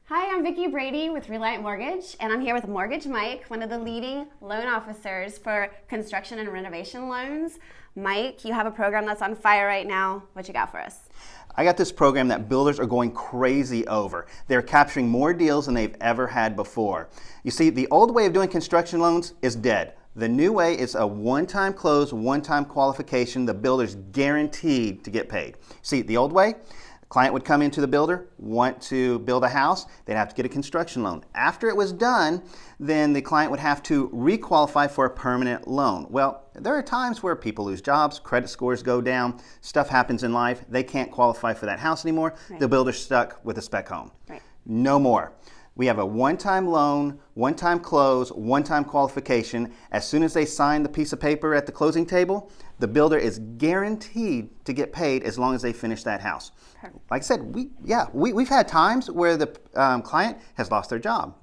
Hi, I'm Vicki Brady with Reliant Mortgage, and I'm here with Mortgage Mike, one of the leading loan officers for construction and renovation loans. Mike, you have a program that's on fire right now. What you got for us? I got this program that builders are going crazy over. They're capturing more deals than they've ever had before. You see, the old way of doing construction loans is dead. The new way is a one-time close, one-time qualification. The builder's guaranteed to get paid. See, the old way, a client would come into the builder, want to build a house, they'd have to get a construction loan. After it was done, then the client would have to requalify for a permanent loan. Well, there are times where people lose jobs, credit scores go down, stuff happens in life, they can't qualify for that house anymore. Right. The builder's stuck with a spec home. Right. No more. We have a one-time loan, one-time close, one-time qualification. As soon as they sign the piece of paper at the closing table, the builder is guaranteed to get paid as long as they finish that house. Perfect. Like I said, we've had times where the client has lost their job.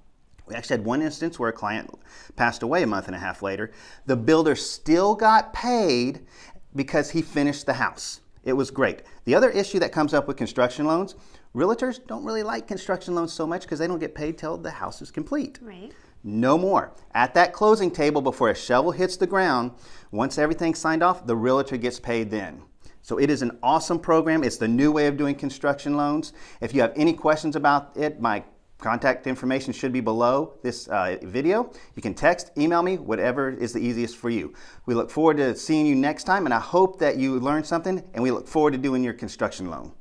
We actually had one instance where a client passed away a month and a half later. The builder still got paid because he finished the house. It was great. The other issue that comes up with construction loans, realtors don't really like construction loans so much because they don't get paid till the house is complete. Right. No more. At that closing table before a shovel hits the ground, once everything's signed off, the realtor gets paid then. So it is an awesome program. It's the new way of doing construction loans. If you have any questions about it, my contact information should be below this video. You can text, email me, whatever is the easiest for you. We look forward to seeing you next time, and I hope that you learned something, and we look forward to doing your construction loan.